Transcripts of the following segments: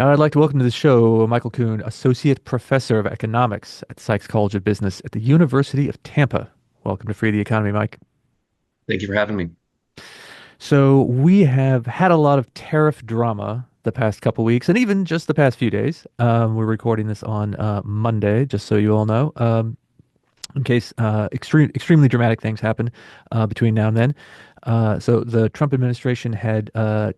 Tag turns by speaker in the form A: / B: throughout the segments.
A: Now, I'd like to welcome to the show Michael Coon, Associate Professor of Economics at Sykes College of Business at the University of Tampa. Welcome to Free the Economy, Mike.
B: Thank you for having me.
A: So, we have had a lot of tariff drama the past couple weeks and even just the past few days. We're recording this on Monday, just so you all know. In case extremely dramatic things happen between now and then. So the Trump administration had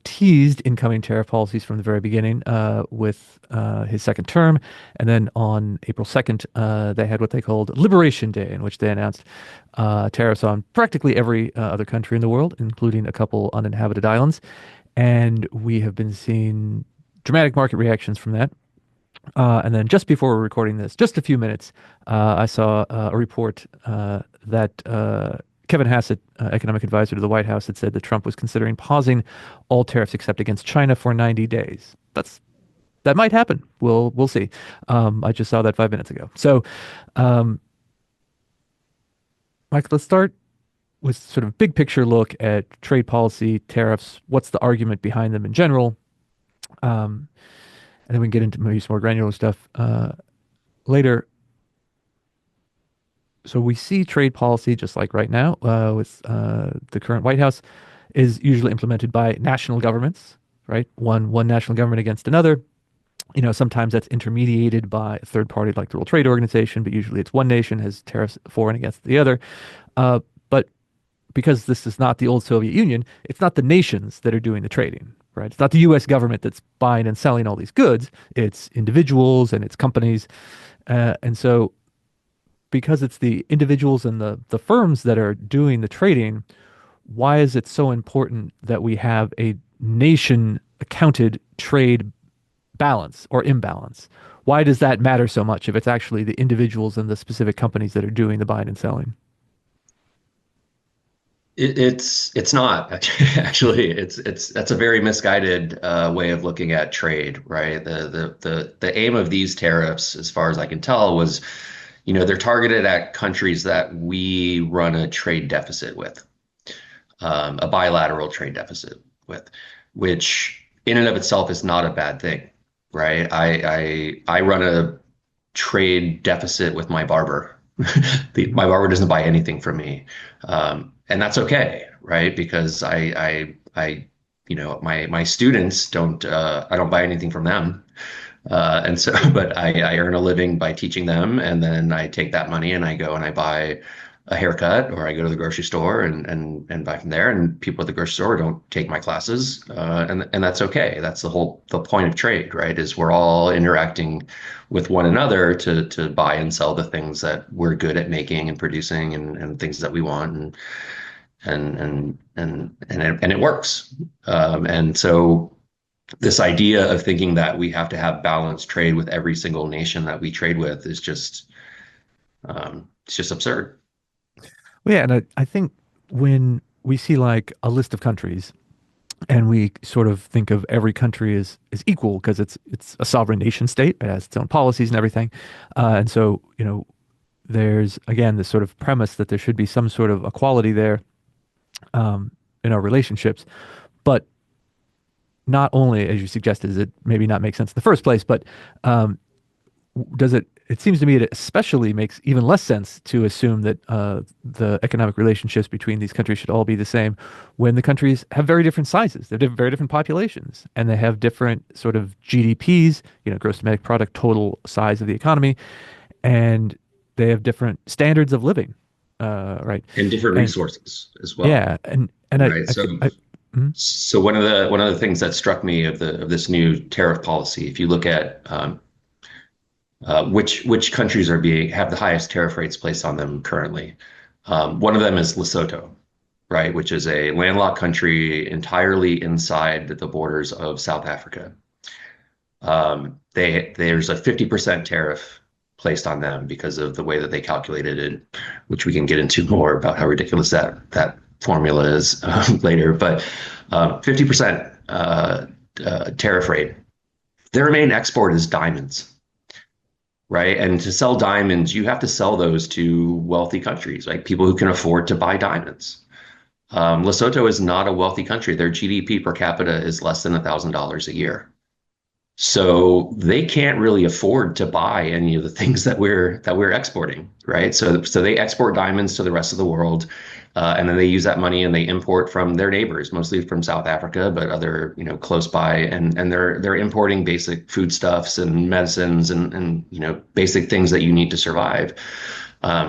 A: teased incoming tariff policies from the very beginning with his second term. And then on April 2nd, they had what they called Liberation Day, in which they announced tariffs on practically every other country in the world, including a couple uninhabited islands. And we have been seeing dramatic market reactions from that. And then just before we're recording this, just a few minutes, I saw a report that Kevin Hassett, economic advisor to the White House, had said that Trump was considering pausing all tariffs except against China for 90 days. That might happen. We'll see. I just saw that 5 minutes ago. So, um, Mike, let's start with sort of big picture look at trade policy, tariffs. What's the argument behind them in general? Um, and then we can get into maybe some more granular stuff later. So we see trade policy just like right now with the current White House is usually implemented by national governments, right? One national government against another. Sometimes that's intermediated by a third party like the World Trade Organization, but usually it's one nation has tariffs for and against the other. But because this is not the old Soviet Union, it's not the nations that are doing the trading, right? It's not the U.S. government that's buying and selling all these goods. It's individuals and it's companies. And so because it's the individuals and the firms that are doing the trading, why is it so important that we have a nation accounted trade balance or imbalance? Why does that matter so much if it's actually the individuals and the specific companies that are doing the buying and selling?
B: It's not actually it's that's a very misguided way of looking at trade, right? The aim of these tariffs, as far as I can tell, was they're targeted at countries that we run a trade deficit with, a bilateral trade deficit with, which in and of itself is not a bad thing, right? I run a trade deficit with my barber. My barber doesn't buy anything from me, and that's okay, right? Because my students don't. I don't buy anything from them, and so, but I earn a living by teaching them, and then I take that money and I go and I buy a haircut, or I go to the grocery store and buy from there. And people at the grocery store don't take my classes, and that's okay. That's the point of trade, right? Is we're all interacting with one another to buy and sell the things that we're good at making and producing and things that we want and it works. And so this idea of thinking that we have to have balanced trade with every single nation that we trade with is just it's just absurd.
A: Well, yeah, and I think when we see like a list of countries and we sort of think of every country as equal because it's a sovereign nation state, it has its own policies and everything. And so, there's again this sort of premise that there should be some sort of equality there in our relationships. But not only, as you suggested, does it maybe not make sense in the first place, but does it seems to me it especially makes even less sense to assume that the economic relationships between these countries should all be the same when the countries have very different sizes. They have very different populations and they have different sort of GDPs, gross domestic product, total size of the economy, and they have different standards of living, right?
B: And different
A: And
B: resources as well,
A: yeah, and
B: right?
A: mhm.
B: So one of the things that struck me of this new tariff policy, if you look at which countries have the highest tariff rates placed on them currently, one of them is Lesotho, right, which is a landlocked country entirely inside the borders of South Africa. There's a 50% tariff placed on them because of the way that they calculated it, which we can get into more about how ridiculous that formula is later. But 50% tariff rate. Their main export is diamonds, right? And to sell diamonds, you have to sell those to wealthy countries, like people who can afford to buy diamonds. Lesotho is not a wealthy country. Their GDP per capita is less than $1,000 a year. So they can't really afford to buy any of the things that we're exporting, right? So they export diamonds to the rest of the world, and then they use that money and they import from their neighbors, mostly from South Africa, but other, close by, and they're importing basic foodstuffs and medicines and basic things that you need to survive.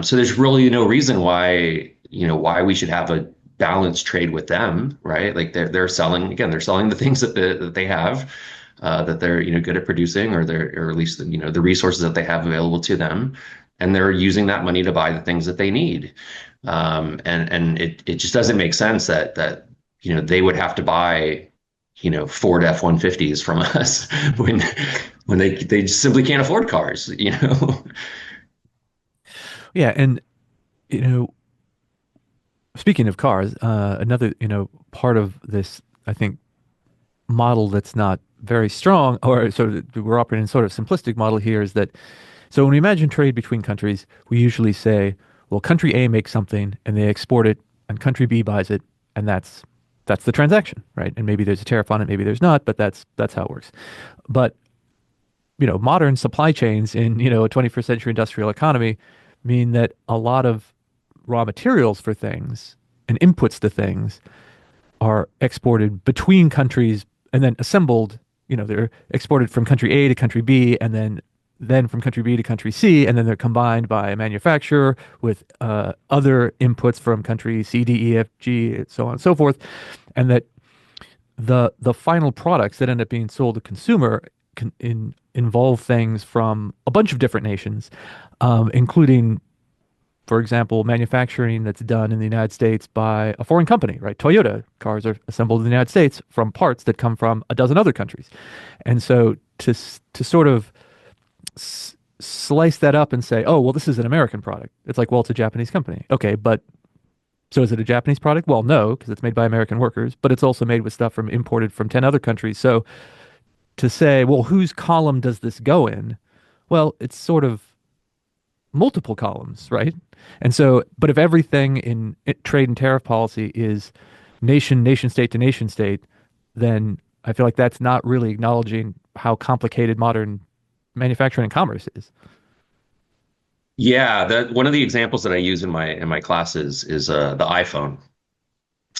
B: So there's really no reason why we should have a balanced trade with them, right? Like they're selling again, they're selling the things that they have, that they're good at producing, or at least the resources that they have available to them, and they're using that money to buy the things that they need. And it just doesn't make sense that they would have to buy Ford F-150s from us when they just simply can't afford cars.
A: Yeah, and you know, speaking of cars, another part of this, I think, model that's not very strong, or sort of we're operating in sort of simplistic model here, is that so when we imagine trade between countries, we usually say, well, country A makes something and they export it, and country B buys it, and that's the transaction, right? And maybe there's a tariff on it, maybe there's not, but that's how it works. But modern supply chains in a 21st century industrial economy mean that a lot of raw materials for things and inputs to things are exported between countries and then assembled. They're exported from country A to country B, and then from country B to country C, and then they're combined by a manufacturer with other inputs from country C, D, E, F, G, so on and so forth, and that the final products that end up being sold to consumer involve things from a bunch of different nations, including, for example, manufacturing that's done in the United States by a foreign company, right? Toyota cars are assembled in the United States from parts that come from a dozen other countries. And so to sort of slice that up and say, oh, well, this is an American product. It's like, well, it's a Japanese company. Okay, but so is it a Japanese product? Well, no, because it's made by American workers, but it's also made with stuff from imported from 10 other countries. So to say, well, whose column does this go in? Well, it's sort of multiple columns, right? And so, but if everything in trade and tariff policy is nation state to nation state, then I feel like that's not really acknowledging how complicated modern manufacturing and commerce is.
B: Yeah, that one of the examples that I use in my classes is the iPhone.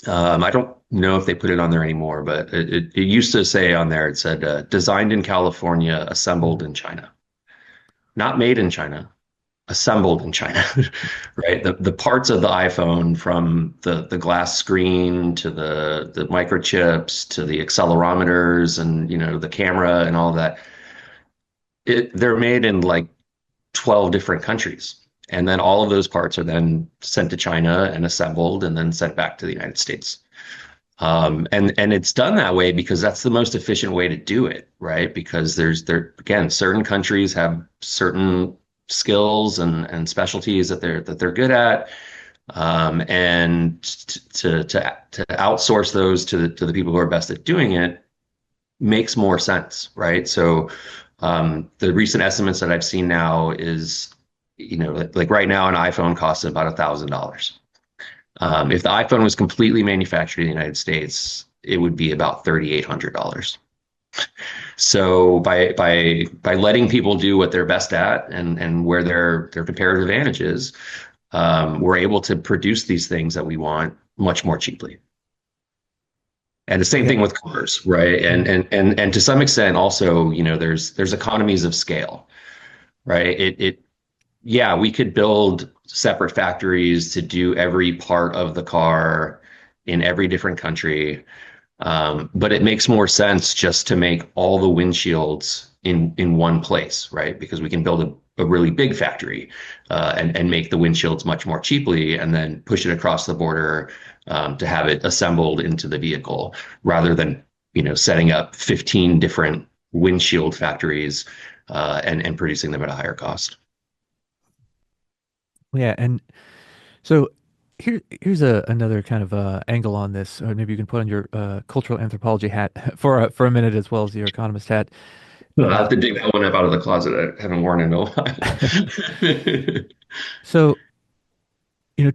B: I don't know if they put it on there anymore, but it used to say on there, it said designed in California, assembled in China. Not made in China, assembled in China, right? The parts of the iPhone, from the glass screen to the microchips to the accelerometers and the camera and all of that, they're made in like 12 different countries. And then all of those parts are then sent to China and assembled and then sent back to the United States. And it's done that way because that's the most efficient way to do it, right? Because there again, certain countries have certain skills and specialties that they're good at, and to outsource those to the people who are best at doing it makes more sense, right? So the recent estimates that I've seen now is, like right now, an iPhone costs about $1,000. If the iPhone was completely manufactured in the United States, it would be about $3,800. So by letting people do what they're best at and where their comparative advantage is, we're able to produce these things that we want much more cheaply. And the same
A: Yeah.
B: thing with cars, right? And to some extent also, there's economies of scale, right? Yeah, we could build separate factories to do every part of the car in every different country. But it makes more sense just to make all the windshields in one place, right? Because we can build a really big factory, and make the windshields much more cheaply, and then push it across the border, to have it assembled into the vehicle, rather than setting up 15 different windshield factories, and producing them at a higher cost.
A: Yeah, and so here's another kind of angle on this, or maybe you can put on your cultural anthropology hat for a minute as well as your economist hat.
B: I
A: Uh,
B: have to dig that one up out of the closet. I haven't worn it in a while.
A: so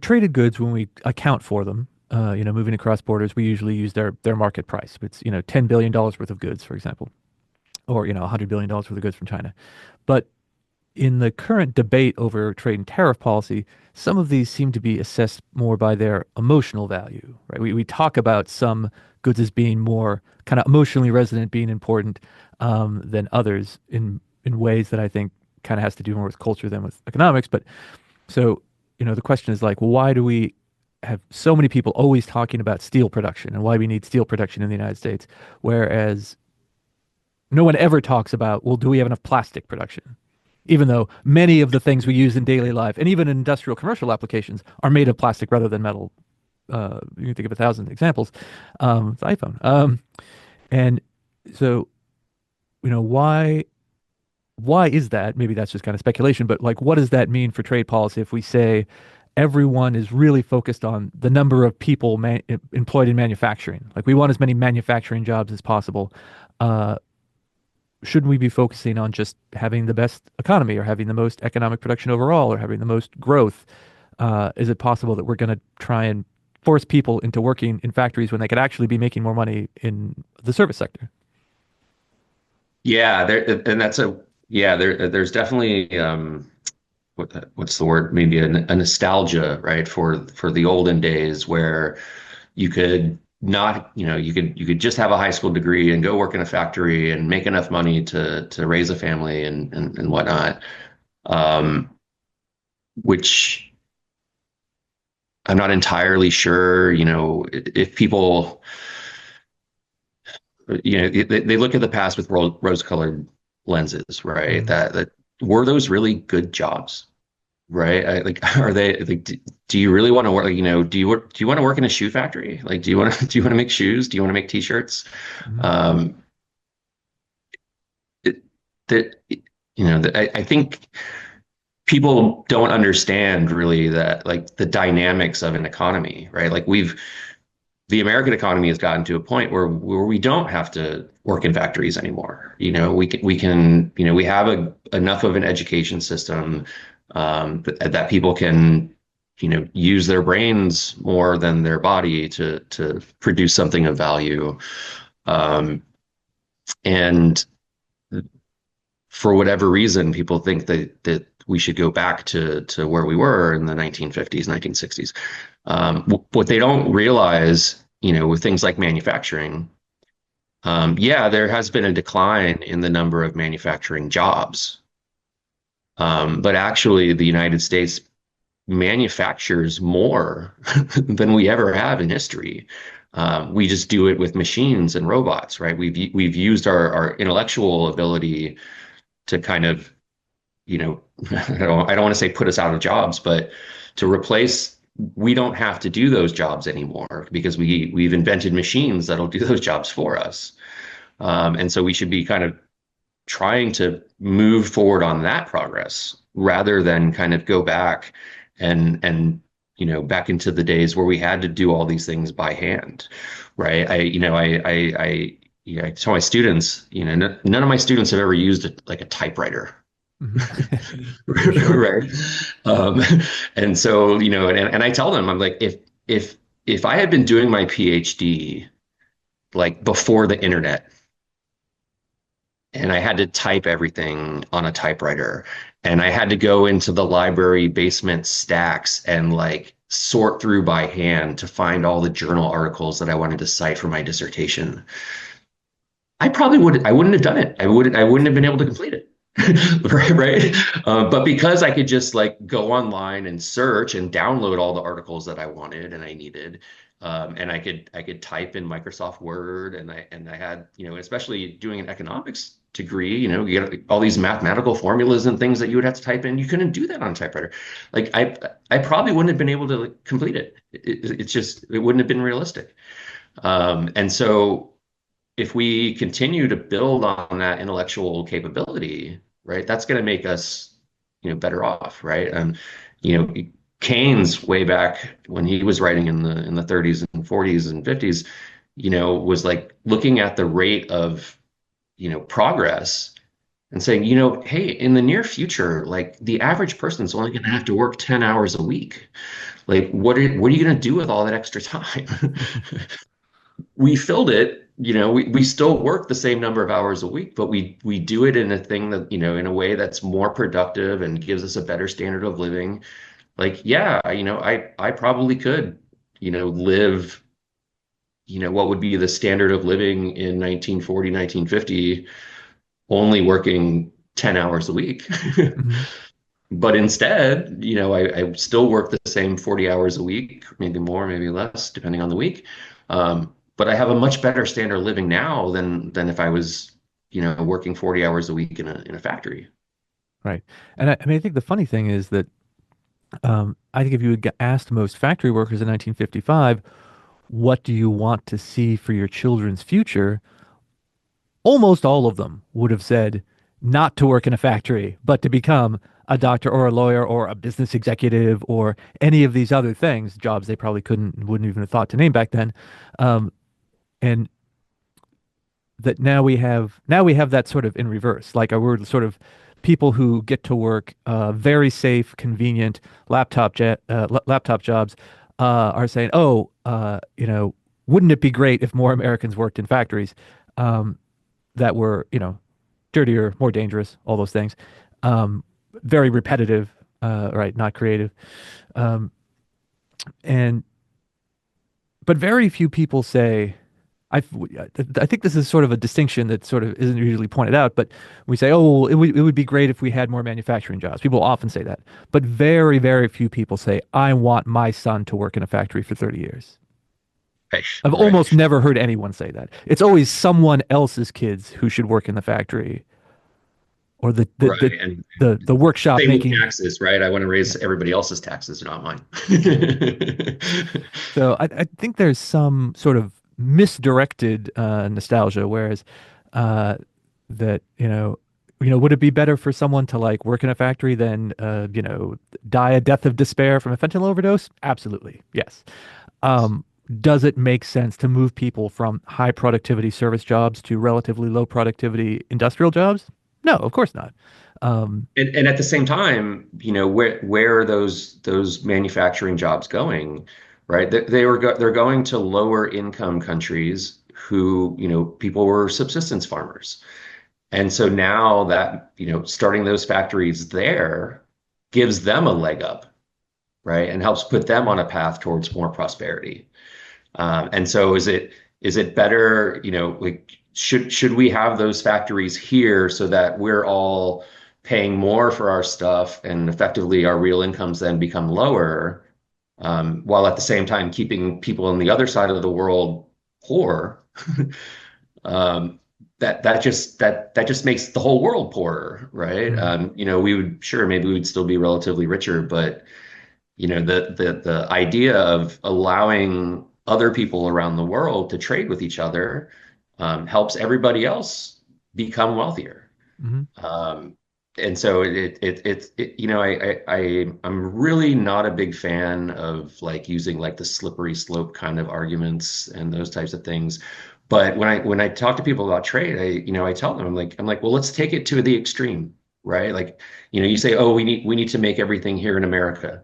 A: traded goods, when we account for them, moving across borders, we usually use their market price. It's $10 billion worth of goods, for example. or $100 billion worth of goods from China. But in the current debate over trade and tariff policy, some of these seem to be assessed more by their emotional value, right? We talk about some goods as being more kind of emotionally resonant, being important than others in ways that I think kind of has to do more with culture than with economics. But so, the question is like, why do we have so many people always talking about steel production and why we need steel production in the United States, whereas no one ever talks about, well, do we have enough plastic production? Even though many of the things we use in daily life and even in industrial commercial applications are made of plastic rather than metal. You can think of 1,000 examples. It's iPhone. And so, why is that? Maybe that's just kind of speculation, but like, what does that mean for trade policy if we say everyone is really focused on the number of people employed in manufacturing? Like, we want as many manufacturing jobs as possible. Uh, shouldn't we be focusing on just having the best economy or having the most economic production overall or having the most growth? Is it possible that we're going to try and force people into working in factories when they could actually be making more money in the service sector?
B: Yeah, there and that's a yeah, there's definitely what's the word? Maybe a nostalgia, right? For the olden days where you could not, you could just have a high school degree and go work in a factory and make enough money to raise a family and whatnot. Um, which I'm not entirely sure, if people, they look at the past with rose-colored lenses, right?
A: Mhm.
B: That were those really good jobs? Right? Like, are they like? Do you really want to work? Like, do you want to work in a shoe factory? Like, do you want to do you want to make shoes? Do you want to make t-shirts?
A: Mhm.
B: Um, it, that I think people don't understand really that like the dynamics of an economy, right? Like the American economy has gotten to a point where we don't have to work in factories anymore. We have enough of an education system that people can use their brains more than their body to produce something of value. Um, and for whatever reason, people think that we should go back to where we were in the 1950s, 1960s. What they don't realize, with things like manufacturing, yeah, there has been a decline in the number of manufacturing jobs. But actually, the United States manufactures more than we ever have in history. We just do it with machines and robots, right? We've used our intellectual ability to kind of, I don't want to say put us out of jobs, but to replace. We don't have to do those jobs anymore because we've invented machines that'll do those jobs for us. And so we should be kind of trying to move forward on that progress rather than kind of go back and back into the days where we had to do all these things by hand, right? I tell my students, none of my students have ever used like a typewriter.
A: Mhm. For sure.
B: Right. Um, and so, and I tell them, I'm like, if I had been doing my PhD like before the internet, and I had to type everything on a typewriter. And I had to go into the library basement stacks and like sort through by hand to find all the journal articles that I wanted to cite for my dissertation. I wouldn't have done it. I wouldn't have been able to complete it. Right, right. But because I could just like go online and search and download all the articles that I wanted and I needed, and I could type in Microsoft Word, and I had especially doing an economics degree, you get all these mathematical formulas and things that you would have to type in. You couldn't do that on a typewriter. Like I probably wouldn't have been able to like, complete it. It's just it wouldn't have been realistic. And so if we continue to build on that intellectual capability, right, that's going to make us, better off, right? And you know, Keynes way back when he was writing in the 30s and 40s and 50s, was like looking at the rate of, progress and saying, hey, in the near future, like the average person is only going to have to work 10 hours a week. Like, what are you going to do with all that extra time? We filled it we still work the same number of hours a week, but we do it in a thing that, in a way that's more productive and gives us a better standard of living. Like, yeah, I probably could, live, what would be the standard of living in 1940, 1950, only working 10 hours a week.
A: Hmm.
B: But instead, I still work the same 40 hours a week, maybe more, maybe less, depending on the week. But I have a much better standard of living now than if I was, working 40 hours a week in a factory.
A: Right. And I mean, I think the funny thing is that I think if you had asked most factory workers in 1955, what do you want to see for your children's future? Almost all of them would have said not to work in a factory, but to become a doctor or a lawyer or a business executive or any of these other things, jobs they probably wouldn't even have thought to name back then. And that now we have that sort of in reverse. Like we're sort of people who get to work very safe, convenient laptop jobs are saying, "Oh, wouldn't it be great if more Americans worked in factories that were, dirtier, more dangerous, all those things, very repetitive, right, not creative." Um, and but very few people say, I I think this is sort of a distinction that sort of isn't usually pointed out, but we say, oh, well, it would be great if we had more manufacturing jobs. People often say that, but very, very few people say, I want my son to work in a factory for 30 years.
B: Right,
A: I've
B: right,
A: almost never heard anyone say that. It's always someone else's kids who should work in the factory or the the
B: right.
A: the
B: And
A: the workshop
B: same with
A: making.
B: taxes, right? I want to
A: Yeah.
B: raise everybody else's taxes, not mine.
A: So I think there's some sort of misdirected nostalgia, whereas uh, that would it be better for someone to like work in a factory than die a death of despair from a fentanyl overdose? Absolutely, yes. Um, does it make sense to move people from high productivity service jobs to relatively low productivity industrial jobs? No, of course not. Um,
B: And at the same time, where are those manufacturing jobs going, right? They're going to lower income countries who, people were subsistence farmers. And so now that, starting those factories there gives them a leg up, right? And helps put them on a path towards more prosperity. And so is it better, like should we have those factories here so that we're all paying more for our stuff and effectively our real incomes then become lower, while at the same time keeping people on the other side of the world poor? um, that just makes the whole world poorer, right?
A: mhm,
B: We would sure maybe we'd still be relatively richer, but the idea of allowing other people around the world to trade with each other helps everybody else become wealthier.
A: mhm,
B: Um, and so I'm really not a big fan of like using like the slippery slope kind of arguments and those types of things. But when I talk to people about trade, I tell them I'm like, well, let's take it to the extreme, right? Like, you say, oh, we need to make everything here in America.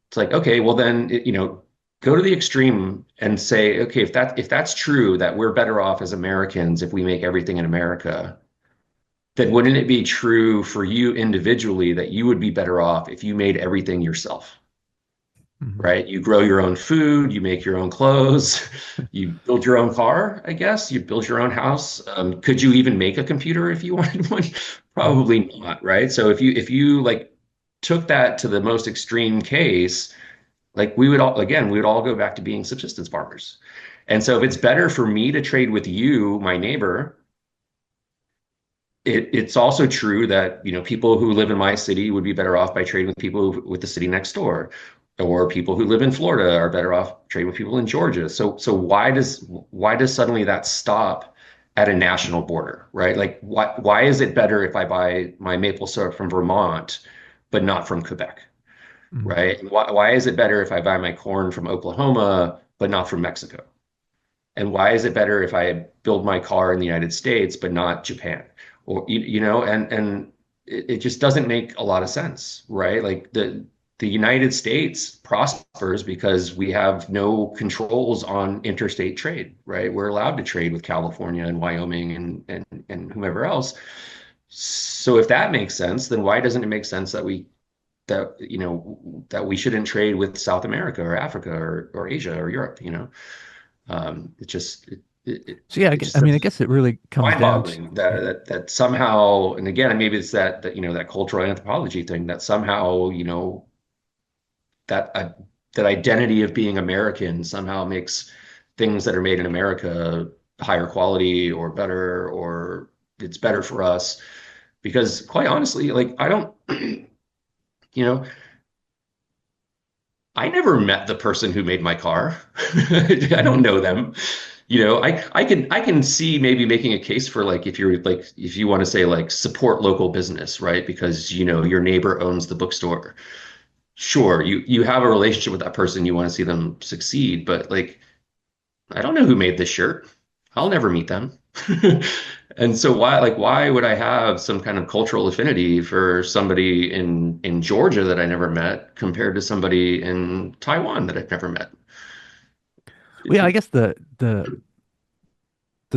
B: It's like, okay, well then, go to the extreme and say, okay, if that's true that we're better off as Americans if we make everything in America, then wouldn't it be true for you individually that you would be better off if you made everything yourself,
A: mhm,
B: right? You grow your own food, you make your own clothes, you build your own car, I guess, you build your own house. Could you even make a computer if you wanted one?
A: mhm,
B: Probably not, right? So if you like took that to the most extreme case, like we would all go back to being subsistence farmers. And so if it's better for me to trade with you, my neighbor, it's also true that, people who live in my city would be better off by trading with people with the city next door, or people who live in Florida are better off trading with people in Georgia. So why does suddenly that stop at a national border, right? Like why is it better if I buy my maple syrup from Vermont, but not from Quebec?
A: mhm,
B: Right? And why is it better if I buy my corn from Oklahoma, but not from Mexico? And why is it better if I build my car in the United States, but not Japan? Or, and it just doesn't make a lot of sense, right? Like the United States prospers because we have no controls on interstate trade, right? We're allowed to trade with California and Wyoming and whomever else. So if that makes sense, then why doesn't it make sense that we shouldn't trade with South America or Africa or Asia or Europe, you know? It just
A: So yeah,
B: it just
A: I mean, I guess it really comes down to,
B: mind-boggling
A: yeah.
B: that somehow, and again, maybe it's that cultural anthropology thing that somehow, that that identity of being American somehow makes things that are made in America higher quality or better, or it's better for us. Because quite honestly, like I don't, you know, I never met the person who made my car. I
A: Mhm.
B: don't know them. I can see maybe making a case for like if you want to say like support local business, right? Because your neighbor owns the bookstore. Sure, you have a relationship with that person, you want to see them succeed, but like I don't know who made this shirt. I'll never meet them. And so why would I have some kind of cultural affinity for somebody in Georgia that I never met compared to somebody in Taiwan that I've never met?
A: Well, yeah, I guess the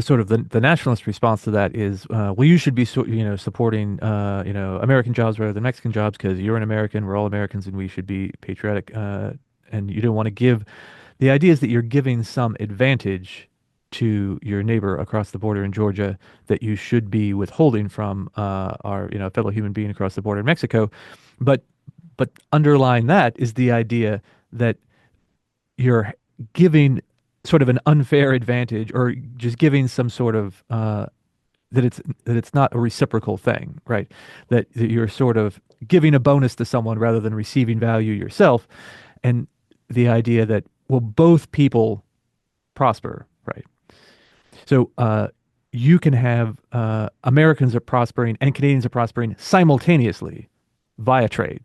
A: sort of the nationalist response to that is, well, you should be supporting American jobs rather than Mexican jobs because you're an American, we're all Americans, and we should be patriotic. And you don't want to give the idea is that you're giving some advantage to your neighbor across the border in Georgia that you should be withholding from our fellow human being across the border in Mexico. But underlying that is the idea that you're giving sort of an unfair advantage or just giving some sort of that it's not a reciprocal thing, right? That you're sort of giving a bonus to someone rather than receiving value yourself. And the idea that, well, both people prosper, right? So you can have Americans are prospering and Canadians are prospering simultaneously via trade,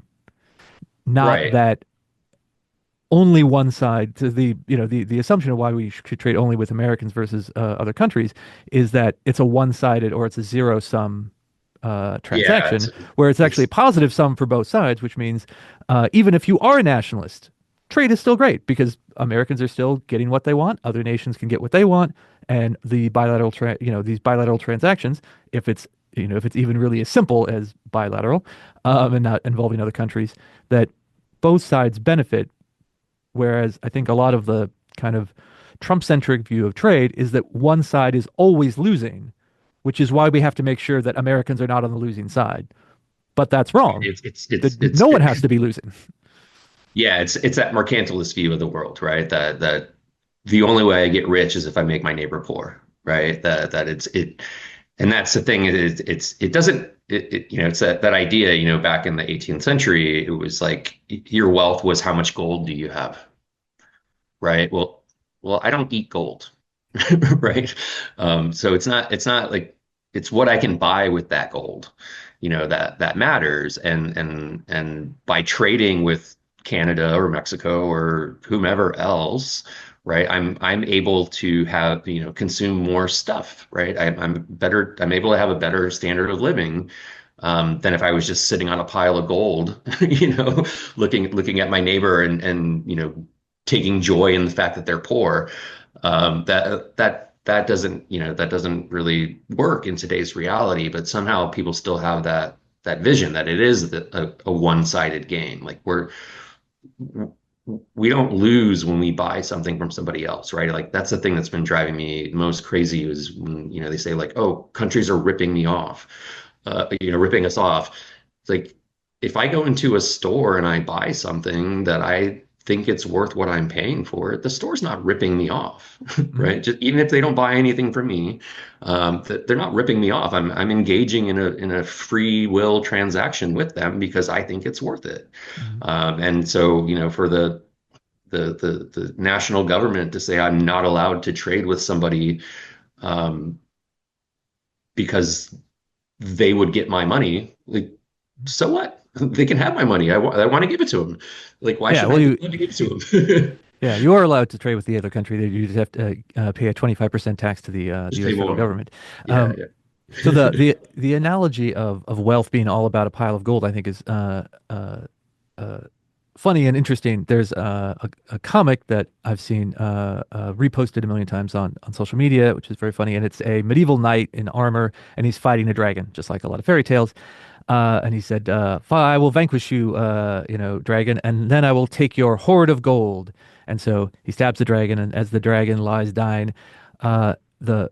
A: not
B: Right.
A: that only one side to the assumption of why we should trade only with Americans versus other countries is that it's a one-sided or it's a zero sum
B: Yeah,
A: transaction where it's actually a
B: it's
A: positive sum for both sides, which means even if you are a nationalist, trade is still great because Americans are still getting what they want, other nations can get what they want, and these bilateral transactions, if it's even really as simple as bilateral and not involving other countries, that both sides benefit. Whereas I think a lot of the kind of Trump-centric view of trade is that one side is always losing, which is why we have to make sure that Americans are not on the losing side. But that's wrong.
B: it's it's it's
A: That
B: it's
A: no one has to be losing.
B: yeah, it's that mercantilist view of the world, right? That the only way I get rich is if I make my neighbor poor, right? That it's it and that's the thing. It doesn't it's that idea, back in the 18th century, it was like your wealth was how much gold do you have, right? Well, I don't eat gold, right? So it's not like it's what I can buy with that gold, that matters. And by trading with Canada or Mexico or whomever else, right? I'm able to have, consume more stuff, right? I'm able to have a better standard of living. Than if I was just sitting on a pile of gold, looking at my neighbor and taking joy in the fact that they're poor. That doesn't really work in today's reality. But somehow people still have that vision that it is a one-sided game. Like we don't lose when we buy something from somebody else, right? Like that's the thing that's been driving me most crazy is when they say like, oh, countries are ripping me off, ripping us off. It's like if I go into a store and I buy something that I think it's worth what I'm paying for it, the store's not ripping me off,
A: Mhm.
B: right? Just even if they don't buy anything from me, they're not ripping me off. I'm engaging in a free will transaction with them because I think it's worth it.
A: Mhm.
B: And so, for the national government to say I'm not allowed to trade with somebody um, because they would get my money, like, so what? They can have my money. I want to give it to them. Like, why
A: Yeah,
B: shouldn't
A: well,
B: I be allowed to give it to them?
A: yeah, you are allowed to trade with the other country. You just have to pay a 25% tax to the
B: Just pay
A: U.S. federal
B: more.
A: government.
B: Yeah,
A: Um, so
B: yeah.
A: the analogy of wealth being all about a pile of gold, I think, is funny and interesting. There's a comic that I've seen reposted a million times on social media, which is very funny. And it's a medieval knight in armor, and he's fighting a dragon, just like a lot of fairy tales. And he said, I will vanquish you, dragon, and then I will take your hoard of gold." And so he stabs the dragon, and as the dragon lies dying, the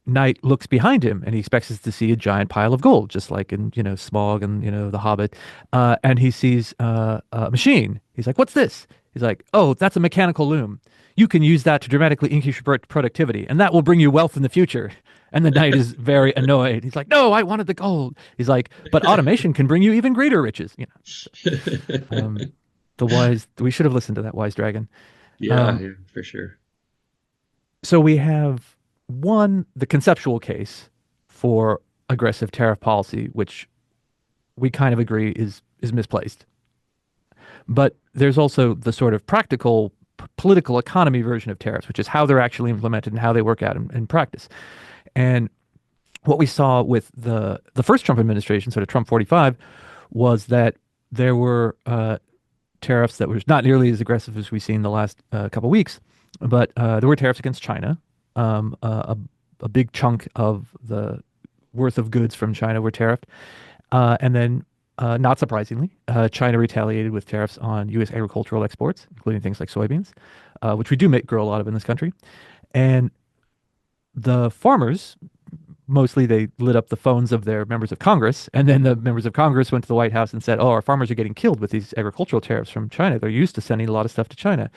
A: knight looks behind him and he expects us to see a giant pile of gold, just like in, Smog and, The Hobbit. And he sees a machine. He's like, "What's this?" He's like, "Oh, that's a mechanical loom. You can use that to dramatically increase your productivity, and that will bring you wealth in the future." And the knight is very annoyed. He's like, "No, I wanted the gold." He's like, "But automation can bring you even greater riches." We should have listened to that wise dragon.
B: Yeah,
A: Um,
B: yeah, for sure.
A: so we have one, the conceptual case for aggressive tariff policy, which we kind of agree is misplaced. But there's also the sort of practical political economy version of tariffs, which is how they're actually implemented and how they work out in practice. And what we saw with the first Trump administration, sort of Trump 45, was that there were tariffs that were not nearly as aggressive as we've seen the last couple of weeks, but there were tariffs against China. A big chunk of the worth of goods from China were tariffed. And then, not surprisingly, China retaliated with tariffs on U.S. agricultural exports, including things like soybeans, which we do grow a lot of in this country. And the farmers, mostly they lit up the phones of their members of Congress, and then the members of Congress went to the White House and said, "Oh, our farmers are getting killed with these agricultural tariffs from China. They're used to sending a lot of stuff to China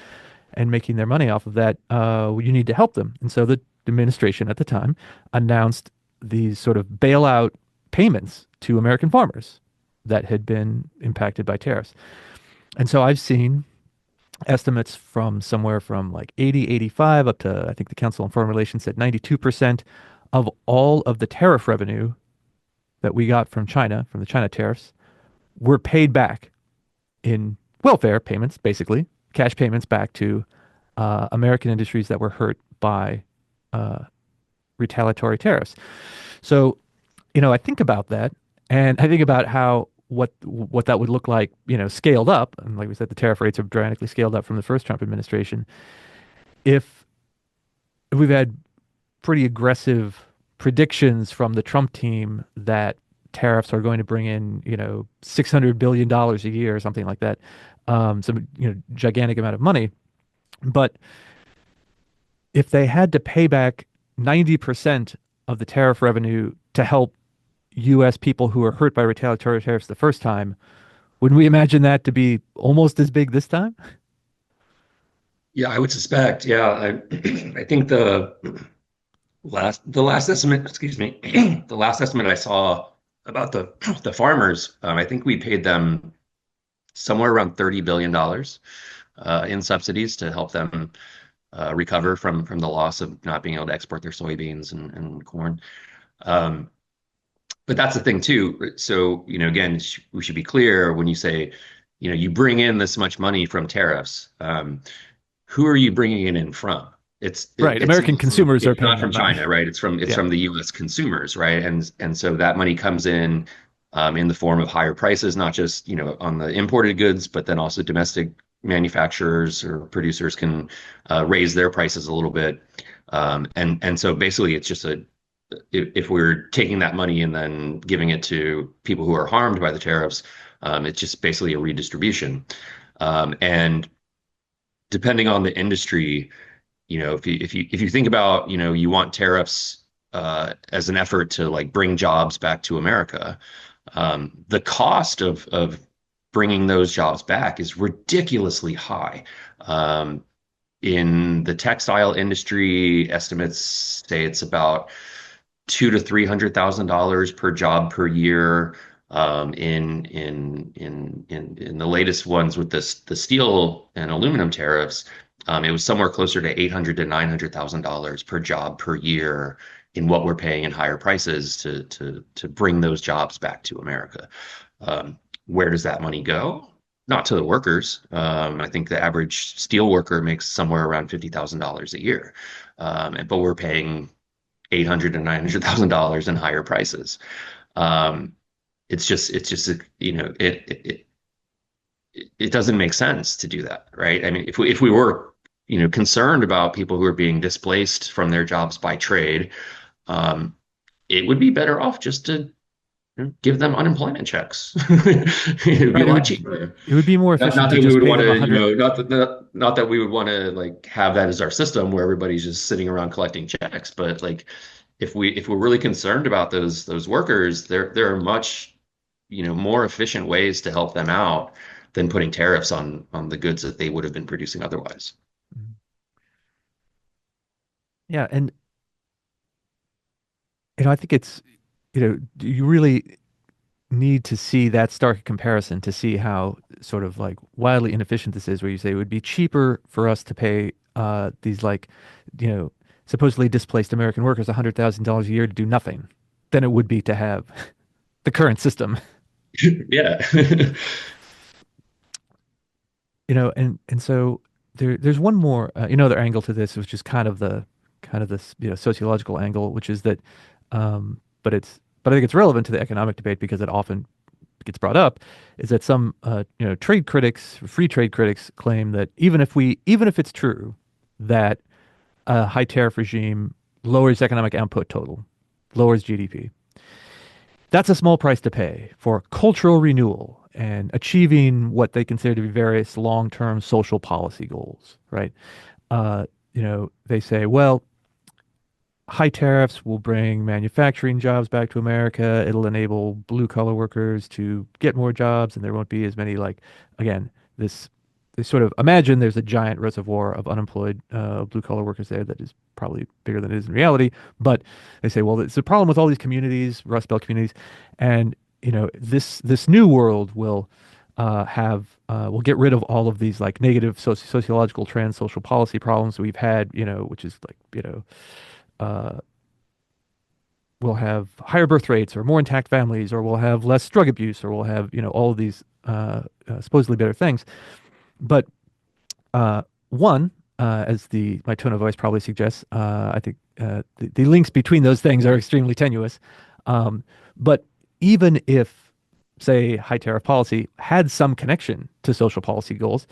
A: and making their money off of that. You need to help them." And so the administration at the time announced these sort of bailout payments to American farmers that had been impacted by tariffs. And so I've seen estimates from somewhere from like 80, 85 up to, I think the Council on Foreign Relations said 92% of all of the tariff revenue that we got from China, from the China tariffs, were paid back in welfare payments, basically, cash payments back to American industries that were hurt by uh, retaliatory tariffs. So, I think about that, and I think about how what that would look like, scaled up. And like we said, the tariff rates have dramatically scaled up from the first Trump administration. If we've had pretty aggressive predictions from the Trump team that tariffs are going to bring in, $600 billion a year or something like that, some gigantic amount of money. But if they had to pay back 90% of the tariff revenue to help U.S. people who were hurt by retaliatory tariffs the first time, wouldn't we imagine that to be almost as big this time?
B: Yeah, I would suspect. Yeah, I think the last estimate, excuse me, the last estimate I saw about the farmers, I think we paid them somewhere around $30 billion in subsidies to help them recover from the loss of not being able to export their soybeans and corn. Um, but that's the thing too. So, again, we should be clear when you say, you bring in this much money from tariffs. Who are you bringing it in from?
A: Right.
B: It's
A: American
B: not from
A: consumers are
B: it's
A: paying
B: not
A: that
B: from
A: money.
B: China, right? It's
A: Yeah.
B: from the U.S. consumers, right? And so that money comes in the form of higher prices, not just on the imported goods, but then also domestic manufacturers or producers can raise their prices a little bit. And so basically, it's just if we're taking that money and then giving it to people who are harmed by the tariffs, it's just basically a redistribution. And depending on the industry, if you think about, you want tariffs as an effort to like bring jobs back to America, the cost of bringing those jobs back is ridiculously high. In the textile industry, estimates say it's about $200,000 to $300,000 per job per year. In the latest ones with the steel and aluminum tariffs, it was somewhere closer to $800,000 to $900,000 per job per year in what we're paying in higher prices to bring those jobs back to America. Where does that money go? Not to the workers. I think the average steel worker makes somewhere around $50,000 a year, but we're paying $800,000 to $900,000 in higher prices. Um, it's just it doesn't make sense to do that, right? I mean, if we were, concerned about people who are being displaced from their jobs by trade, um, it would be better off just to give them unemployment checks. It would be
A: Right.
B: a lot cheaper.
A: It would be more
B: Not,
A: efficient
B: not
A: to
B: that we
A: just
B: would
A: pay
B: want
A: them a
B: to,
A: hundred.
B: not that we would want to like have that as our system where everybody's just sitting around collecting checks, but like if we're really concerned about those workers, there are much, more efficient ways to help them out than putting tariffs on the goods that they would have been producing otherwise.
A: Yeah, and I think it's, you really need to see that stark comparison to see how sort of like wildly inefficient this is, where you say it would be cheaper for us to pay these like, you know, supposedly displaced American workers $100,000 a year to do nothing than it would be to have the current system.
B: Yeah.
A: And so there's one more another angle to this, which is kind of this sociological angle, which is that but I think it's relevant to the economic debate because it often gets brought up, is that some trade critics, free trade critics, claim that even if it's true that a high tariff regime lowers economic output total, lowers GDP, that's a small price to pay for cultural renewal and achieving what they consider to be various long-term social policy goals, right? They say, well, high tariffs will bring manufacturing jobs back to America. It'll enable blue collar workers to get more jobs, and there won't be as many like, again, this they sort of imagine there's a giant reservoir of unemployed blue collar workers there that is probably bigger than it is in reality. But they say, well, it's a problem with all these communities, Rust Belt communities, and this new world will get rid of all of these like negative sociological trends, social policy problems we've had, which is like, uh, we'll have higher birth rates or more intact families, or we'll have less drug abuse, or we'll have, all of these supposedly better things. But one, as the my tone of voice probably suggests, I think the links between those things are extremely tenuous. But even if, say, high tariff policy had some connection to social policy goals,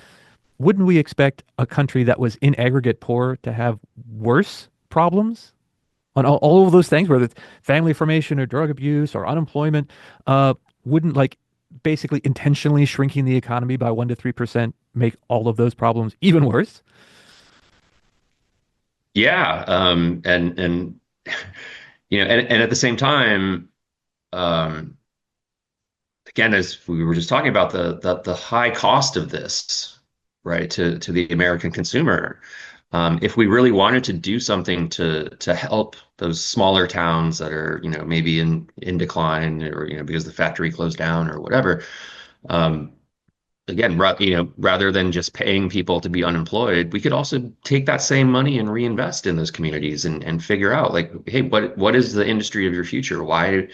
A: wouldn't we expect a country that was in aggregate poor to have worse problems on all of those things, whether it's family formation or drug abuse or unemployment? Wouldn't like basically intentionally shrinking the economy by 1 to 3% make all of those problems even worse?
B: Yeah. And and at the same time, um, again, as we were just talking about the high cost of this, right, to the American consumer. If we really wanted to do something to help those smaller towns that are, maybe in decline, or, because the factory closed down or whatever, um, again, rather than just paying people to be unemployed, we could also take that same money and reinvest in those communities and figure out like, hey, what is the industry of your future? Why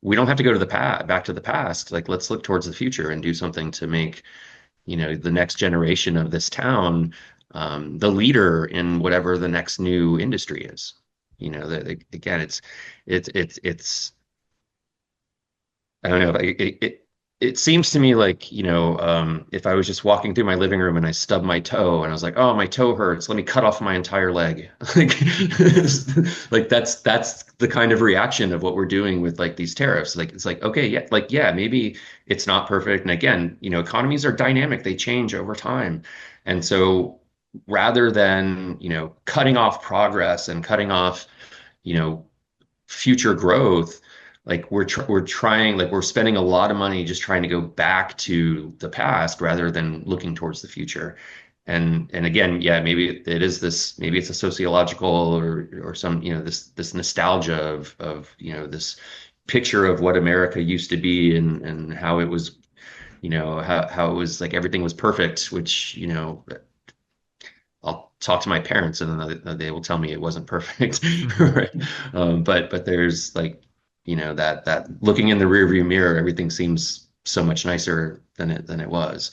B: we don't have to go to the past, back to the past. Like, let's look towards the future and do something to make, the next generation of this town, the leader in whatever the next new industry is. Again, it's I don't know. It seems to me like, if I was just walking through my living room and I stubbed my toe and I was like, oh, my toe hurts, let me cut off my entire leg. Like, like that's the kind of reaction of what we're doing with like these tariffs. Like, it's like, okay, yeah, like, yeah, maybe it's not perfect. And again, economies are dynamic, they change over time. And so rather than, cutting off progress and cutting off, you know, future growth, like we're trying, like we're spending a lot of money just trying to go back to the past rather than looking towards the future. And again, yeah, maybe it is this, maybe it's a sociological or some, this nostalgia of this picture of what America used to be, and how it was, how it was like everything was perfect, which, I'll talk to my parents and then they will tell me it wasn't perfect.
A: Hmm.
B: Right? But there's like, that looking in the rearview mirror, everything seems so much nicer than it was.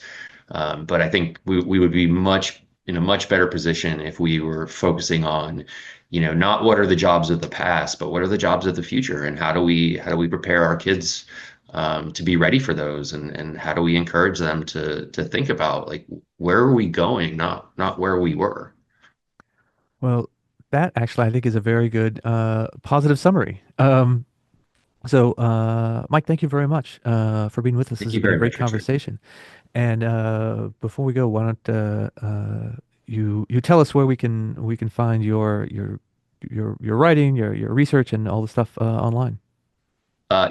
B: But I think we would be in a much better position if we were focusing on, not what are the jobs of the past, but what are the jobs of the future, and how do we prepare our kids to be ready for those, and how do we encourage them to think about like where are we going, not where we were.
A: Well, that actually I think is a very good positive summary. Mike, thank you very much for being with us. This
B: Thank
A: has
B: you
A: been a
B: very
A: great
B: much, Richard.
A: conversation. And before we go, why don't you tell us where we can find your writing, your research, and all the stuff online.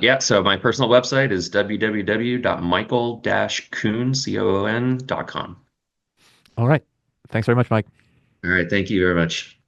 B: Yeah, so my personal website is www.michael-coon.com.
A: All right. Thanks very much, Mike.
B: All right, thank you very much.